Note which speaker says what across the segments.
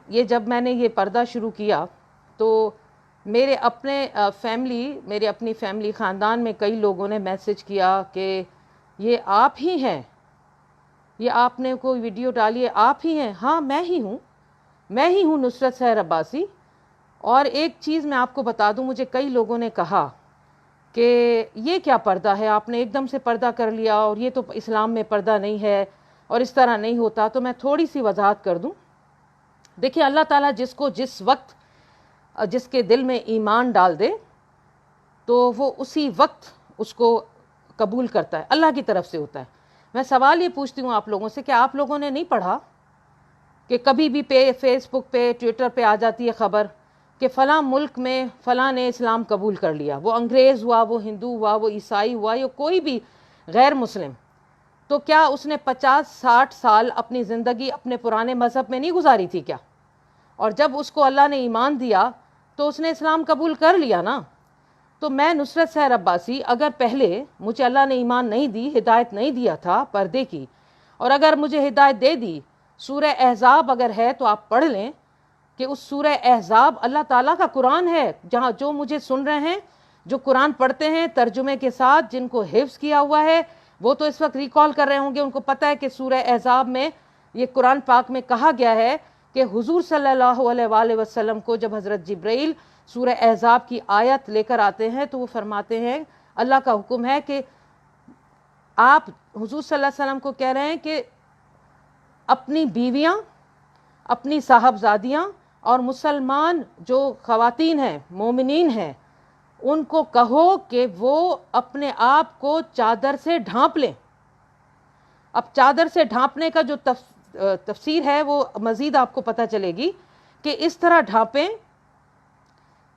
Speaker 1: یہ جب میں نے یہ پردہ شروع کیا تو میرے اپنی فیملی خاندان میں کئی لوگوں نے میسج کیا کہ یہ آپ ہی ہیں، یہ آپ نے کوئی ویڈیو ڈالی ہے، آپ ہی ہیں؟ ہاں میں ہی ہوں نصرت سحر عباسی۔ اور ایک چیز میں آپ کو بتا دوں، مجھے کئی لوگوں نے کہا کہ یہ کیا پردہ ہے، آپ نے ایک دم سے پردہ کر لیا، اور یہ تو اسلام میں پردہ نہیں ہے اور اس طرح نہیں ہوتا۔ تو میں تھوڑی سی وضاحت کر دوں۔ دیکھیے، اللہ تعالیٰ جس کو جس وقت جس کے دل میں ایمان ڈال دے تو وہ اسی وقت اس کو قبول کرتا ہے، اللہ کی طرف سے ہوتا ہے۔ میں سوال یہ پوچھتی ہوں آپ لوگوں سے کہ آپ لوگوں نے نہیں پڑھا کہ کبھی بھی فیس بک پہ ٹویٹر پہ آ جاتی ہے خبر کہ فلاں ملک میں فلاں نے اسلام قبول کر لیا، وہ انگریز ہوا، وہ ہندو ہوا، وہ عیسائی ہوا، یا کوئی بھی غیر مسلم، تو کیا اس نے 50-60 سال اپنی زندگی اپنے پرانے مذہب میں نہیں گزاری تھی کیا؟ اور جب اس کو اللہ نے ایمان دیا تو اس نے اسلام قبول کر لیا نا۔ تو میں نصرت سحر عباسی، اگر پہلے مجھے اللہ نے ایمان نہیں دی، ہدایت نہیں دیا تھا پردے کی، اور اگر مجھے ہدایت دے دی، سورہ احزاب اگر ہے تو آپ پڑھ لیں کہ اس سورہ احزاب اللہ تعالیٰ کا قرآن ہے، جہاں جو مجھے سن رہے ہیں، جو قرآن پڑھتے ہیں ترجمے کے ساتھ، جن کو حفظ کیا ہوا ہے، وہ تو اس وقت ریکال کر رہے ہوں گے، ان کو پتہ ہے کہ سورہ احزاب میں یہ قرآن پاک میں کہا گیا ہے کہ حضور صلی اللہ علیہ وآلہ وسلم کو جب حضرت جبرائیل سورہ احزاب کی آیت لے کر آتے ہیں تو وہ فرماتے ہیں، اللہ کا حکم ہے کہ آپ حضور صلی اللہ علیہ وسلم کو کہہ رہے ہیں کہ اپنی بیویاں، اپنی صاحبزادیاں اور مسلمان جو خواتین ہیں، مومنین ہیں، ان کو کہو کہ وہ اپنے آپ کو چادر سے ڈھانپ لیں۔ اب چادر سے ڈھانپنے کا جو تفسیر ہے وہ مزید آپ کو پتہ چلے گی کہ اس طرح ڈھانپیں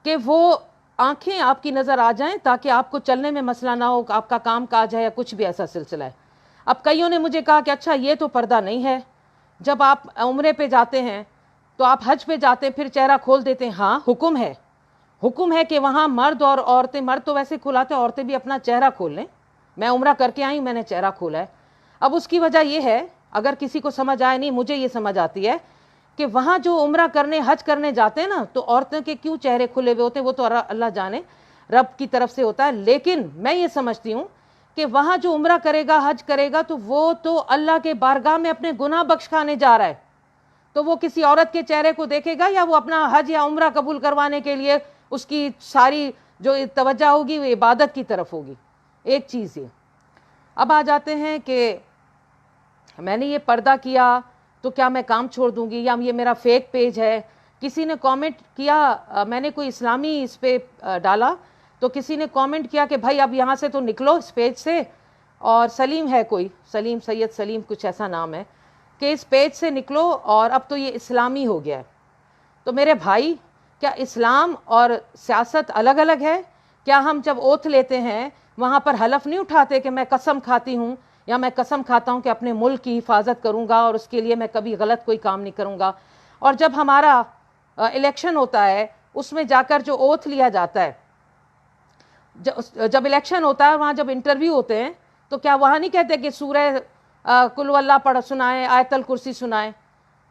Speaker 1: کہ وہ آنکھیں آپ کی نظر آ جائیں، تاکہ آپ کو چلنے میں مسئلہ نہ ہو، آپ کا کام کاج ہے یا کچھ بھی ایسا سلسلہ ہے۔ اب کئیوں نے مجھے کہا کہ اچھا یہ تو پردہ نہیں ہے، جب آپ عمرے پہ جاتے ہیں تو آپ حج پہ جاتے ہیں پھر چہرہ کھول دیتے ہیں۔ ہاں حکم ہے کہ وہاں مرد اور عورتیں، مرد تو ویسے کھلاتے، عورتیں بھی اپنا چہرہ کھول لیں۔ میں عمرہ کر کے آئی ہوں، میں نے چہرہ کھولا ہے۔ اب اس کی وجہ یہ ہے، اگر کسی کو سمجھ آئے، نہیں مجھے یہ سمجھ آتی ہے کہ وہاں جو عمرہ کرنے، حج کرنے جاتے ہیں نا، تو عورتوں کے کیوں چہرے کھلے ہوئے ہوتے ہیں، وہ تو اللہ جانے، رب کی طرف سے ہوتا ہے۔ لیکن میں یہ سمجھتی ہوں کہ وہاں جو عمرہ کرے گا، حج کرے گا، تو وہ تو اللہ کے بارگاہ میں اپنے گناہ بخش کھانے جا رہا ہے، تو وہ کسی عورت کے چہرے کو دیکھے گا، یا وہ اپنا حج یا عمرہ قبول کروانے کے لیے اس کی ساری جو توجہ ہوگی وہ عبادت کی طرف ہوگی؟ ایک چیز یہ۔ اب آ جاتے ہیں کہ میں نے یہ پردہ کیا تو کیا میں کام چھوڑ دوں گی، یا یہ میرا فیک پیج ہے؟ کسی نے کامنٹ کیا، میں نے کوئی اسلامی اس پہ ڈالا تو کسی نے کامنٹ کیا کہ بھائی اب یہاں سے تو نکلو اس پیج سے، اور سلیم ہے کوئی، سلیم، سید سلیم کچھ ایسا نام ہے، کہ اس پیج سے نکلو اور اب تو یہ اسلامی ہو گیا ہے۔ تو میرے بھائی، کیا اسلام اور سیاست الگ الگ ہے؟ کیا ہم جب اوتھ لیتے ہیں وہاں پر حلف نہیں اٹھاتے کہ میں قسم کھاتی ہوں، یا میں قسم کھاتا ہوں کہ اپنے ملک کی حفاظت کروں گا اور اس کے لیے میں کبھی غلط کوئی کام نہیں کروں گا؟ اور جب ہمارا الیکشن ہوتا ہے، اس میں جا کر جو اوتھ لیا جاتا ہے، جب الیکشن ہوتا ہے وہاں جب انٹرویو ہوتے ہیں، تو کیا وہاں نہیں کہتے کہ سورہ قل اللہ پڑھ سنائیں، آیت الکرسی سنائیں؟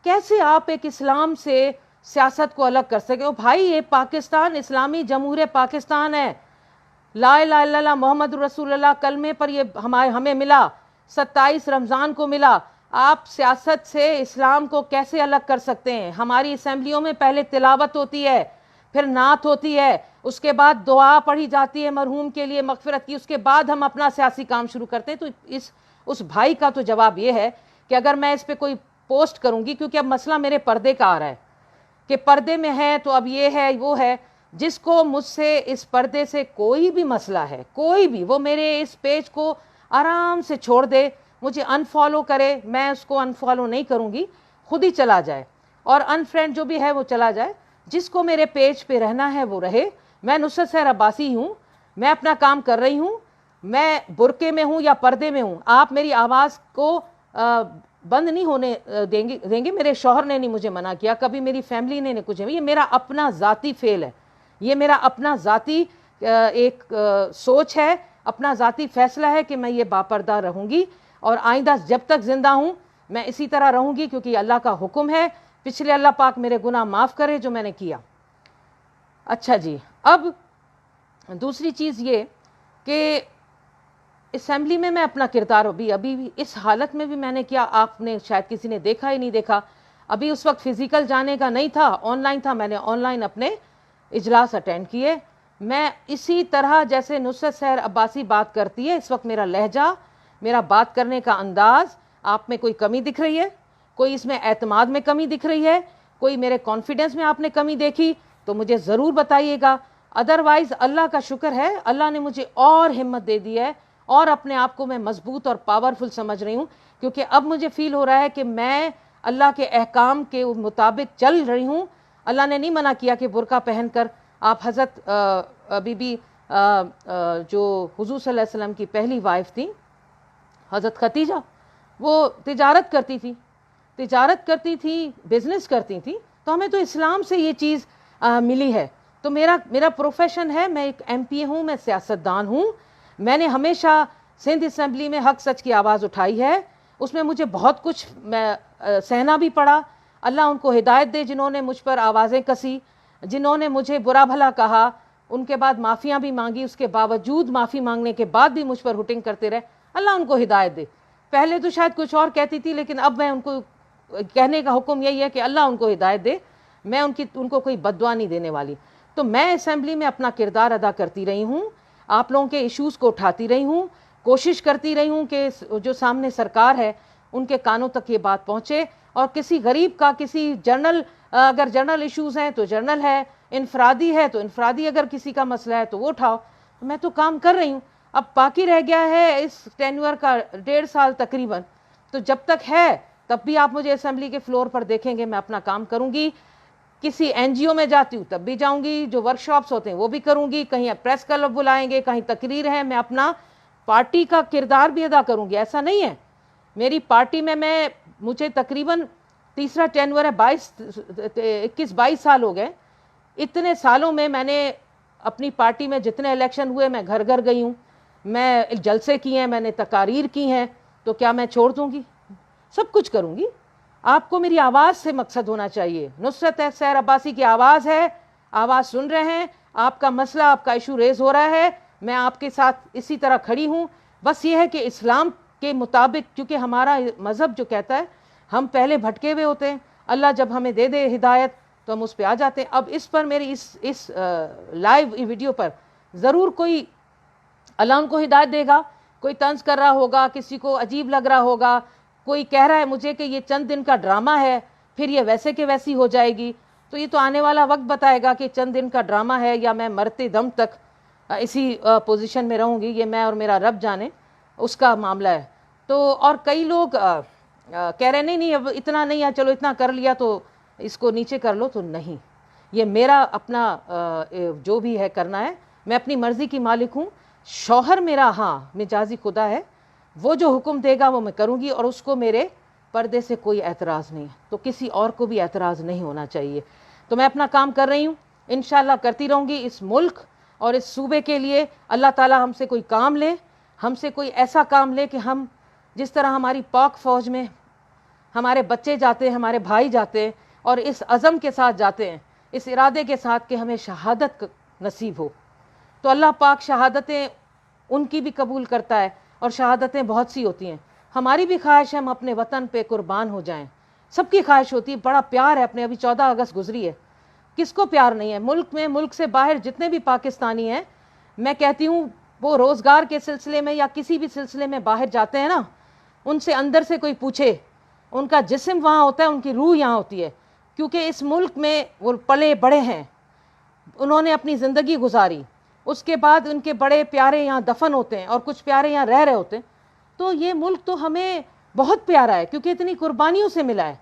Speaker 1: کیسے آپ ایک اسلام سے سیاست کو الگ کر سکے؟ بھائی یہ پاکستان اسلامی جمہوریہ پاکستان ہے، لا الہ الا اللہ محمد رسول اللہ کلمے پر یہ ہمیں ملا، 27 رمضان کو ملا۔ آپ سیاست سے اسلام کو کیسے الگ کر سکتے ہیں؟ ہماری اسمبلیوں میں پہلے تلاوت ہوتی ہے، پھر نعت ہوتی ہے، اس کے بعد دعا پڑھی جاتی ہے مرحوم کے لیے مغفرت کی، اس کے بعد ہم اپنا سیاسی کام شروع کرتے ہیں۔ تو اس بھائی کا تو جواب یہ ہے کہ اگر میں اس پہ کوئی پوسٹ کروں گی، کیونکہ اب مسئلہ میرے پردے کا آ رہا ہے کہ پردے میں ہے تو اب یہ ہے وہ ہے، جس کو مجھ سے اس پردے سے کوئی بھی مسئلہ ہے، کوئی بھی، وہ میرے اس پیج کو آرام سے چھوڑ دے، مجھے انفالو کرے، میں اس کو انفالو نہیں کروں گی، خود ہی چلا جائے، اور انفرینڈ جو بھی ہے وہ چلا جائے۔ جس کو میرے پیج پہ رہنا ہے وہ رہے۔ میں نصرت سحر عباسی ہوں، میں اپنا کام کر رہی ہوں، میں برقعے میں ہوں یا پردے میں ہوں، آپ میری آواز کو بند نہیں ہونے دیں گے۔ میرے شوہر نے نہیں مجھے منع کیا، کبھی میری فیملی نے کچھ نہیں، یہ میرا اپنا ذاتی فعل ہے، یہ میرا اپنا ذاتی ایک سوچ ہے، اپنا ذاتی فیصلہ ہے کہ میں یہ باپردہ رہوں گی، اور آئندہ جب تک زندہ ہوں میں اسی طرح رہوں گی، کیونکہ اللہ کا حکم ہے پچھلے اللہ پاک میرے گناہ معاف کرے جو میں نے کیا۔ اچھا جی، اب دوسری چیز یہ کہ اسمبلی میں میں اپنا کردار ابھی بھی اس حالت میں بھی میں نے کیا، آپ نے شاید کسی نے دیکھا ہی نہیں دیکھا، ابھی اس وقت فزیکل جانے کا نہیں تھا، آن لائن تھا، میں نے آن لائن اپنے اجلاس اٹینڈ کیے۔ میں اسی طرح جیسے نصرت سحر عباسی بات کرتی ہے، اس وقت میرا لہجہ، میرا بات کرنے کا انداز، آپ میں کوئی کمی دکھ رہی ہے، کوئی اس میں اعتماد میں کمی دکھ رہی ہے، کوئی میرے کانفیڈنس میں آپ نے کمی دیکھی تو مجھے ضرور بتائیے گا۔ ادروائز اللہ کا شکر ہے، اللہ نے مجھے اور ہمت دے دی ہے اور اپنے آپ کو میں مضبوط اور پاورفل سمجھ رہی ہوں، کیونکہ اب مجھے فیل ہو رہا ہے کہ میں اللہ کے احکام کے مطابق چل رہی ہوں۔ اللہ نے نہیں منع کیا کہ برقع پہن کر آپ حضرت بی بی جو حضور صلی اللہ علیہ وسلم کی پہلی وائف تھیں حضرت ختیجہ، وہ تجارت کرتی تھی، بزنس کرتی تھی، تو ہمیں تو اسلام سے یہ چیز ملی ہے۔ تو میرا پروفیشن ہے، میں ایک ایم پی ہوں، میں سیاستدان ہوں، میں نے ہمیشہ سندھ اسمبلی میں حق سچ کی آواز اٹھائی ہے، اس میں مجھے بہت کچھ سہنا بھی پڑا۔ اللہ ان کو ہدایت دے جنہوں نے مجھ پر آوازیں کسی، جنہوں نے مجھے برا بھلا کہا، ان کے بعد معافیاں بھی مانگی، اس کے باوجود معافی مانگنے کے بعد بھی مجھ پر ہٹنگ کرتے رہے، اللہ ان کو ہدایت دے۔ پہلے تو شاید کچھ اور کہتی تھی، لیکن اب میں ان کو کہنے کا حکم یہی ہے کہ اللہ ان کو ہدایت دے، میں ان کو کوئی بد دعا نہیں دینے والی۔ تو میں اسمبلی میں اپنا کردار ادا کرتی رہی ہوں، آپ لوگوں کے ایشوز کو اٹھاتی رہی ہوں، کوشش کرتی رہی ہوں کہ جو سامنے سرکار ہے ان کے کانوں تک یہ بات پہنچے، اور کسی غریب کا کسی اگر جنرل ایشوز ہیں تو جنرل ہے، انفرادی ہے تو انفرادی، اگر کسی کا مسئلہ ہے تو وہ اٹھاؤ۔ میں تو کام کر رہی ہوں، اب باقی رہ گیا ہے اس ٹینیور کا 1.5 سال تقریباً، تو جب تک ہے تب بھی آپ مجھے اسمبلی کے فلور پر دیکھیں گے، میں اپنا کام کروں گی۔ کسی این جی او میں جاتی ہوں تب بھی جاؤں گی، جو ورک شاپس ہوتے ہیں وہ بھی کروں گی، کہیں پریس کلب بلائیں گے، کہیں تقریر ہے، میں اپنا پارٹی کا کردار بھی ادا کروں گی۔ ایسا نہیں ہے، میری پارٹی میں مجھے تقریباً تیسرا ٹینور ہے، 21-22 سال ہو گئے۔ اتنے سالوں میں نے اپنی پارٹی میں جتنے الیکشن ہوئے میں گھر گھر گئی ہوں، میں جلسے کیے ہیں، میں نے تقاریر کی ہیں، تو کیا میں چھوڑ دوں گی؟ سب کچھ کروں گی۔ آپ کو میری آواز سے مقصد ہونا چاہیے، نصرت سحر عباسی کی آواز ہے، آواز سن رہے ہیں، آپ کا مسئلہ، آپ کا ایشو ریز ہو رہا ہے، میں آپ کے ساتھ اسی طرح کھڑی ہوں۔ بس یہ ہے کہ اسلام کے مطابق، کیونکہ ہمارا مذہب جو کہتا ہے ہم پہلے بھٹکے ہوئے ہوتے ہیں، اللہ جب ہمیں دے دے ہدایت تو ہم اس پہ آ جاتے ہیں۔ اب اس پر میری اس لائیو ویڈیو پر ضرور کوئی اللہ ان کو ہدایت دے گا، کوئی طنز کر رہا ہوگا، کسی کو عجیب لگ رہا ہوگا، کوئی کہہ رہا ہے مجھے کہ یہ چند دن کا ڈرامہ ہے، پھر یہ ویسے کہ ویسی ہو جائے گی، تو یہ تو آنے والا وقت بتائے گا کہ چند دن کا ڈرامہ ہے یا میں مرتے دم تک اسی پوزیشن میں رہوں گی، یہ میں اور میرا رب جانے، اس کا معاملہ ہے۔ تو اور کئی لوگ کہہ رہے نہیں اب اتنا نہیں ہے، چلو اتنا کر لیا تو اس کو نیچے کر لو، تو نہیں، یہ میرا اپنا جو بھی ہے کرنا ہے، میں اپنی مرضی کی مالک ہوں۔ شوہر میرا مجازی خدا ہے، وہ جو حکم دے گا وہ میں کروں گی، اور اس کو میرے پردے سے کوئی اعتراض نہیں ہے، تو کسی اور کو بھی اعتراض نہیں ہونا چاہیے۔ تو میں اپنا کام کر رہی ہوں، انشاءاللہ کرتی رہوں گی اس ملک اور اس صوبے کے لیے۔ اللہ تعالیٰ ہم سے کوئی کام لے، ہم سے کوئی ایسا کام لے کہ ہم جس طرح ہماری پاک فوج میں ہمارے بچے جاتے ہیں، ہمارے بھائی جاتے ہیں، اور اس عزم کے ساتھ جاتے ہیں، اس ارادے کے ساتھ کہ ہمیں شہادت نصیب ہو، تو اللہ پاک شہادتیں ان کی بھی قبول کرتا ہے، اور شہادتیں بہت سی ہوتی ہیں۔ ہماری بھی خواہش ہے ہم اپنے وطن پہ قربان ہو جائیں، سب کی خواہش ہوتی ہے، بڑا پیار ہے اپنے، ابھی 14 اگست گزری ہے، کس کو پیار نہیں ہے؟ ملک میں، ملک سے باہر جتنے بھی پاکستانی ہیں، میں کہتی ہوں وہ روزگار کے سلسلے میں یا کسی بھی سلسلے میں باہر جاتے ہیں نا، ان سے اندر سے کوئی پوچھے، ان کا جسم وہاں ہوتا ہے، ان کی روح یہاں ہوتی ہے، کیونکہ اس ملک میں وہ پلے بڑے ہیں، انہوں نے اپنی زندگی گزاری، اس کے بعد ان کے بڑے پیارے یہاں دفن ہوتے ہیں، اور کچھ پیارے یہاں رہ رہے ہوتے ہیں، تو یہ ملک تو ہمیں بہت پیارا ہے، کیونکہ اتنی قربانیوں سے ملا ہے۔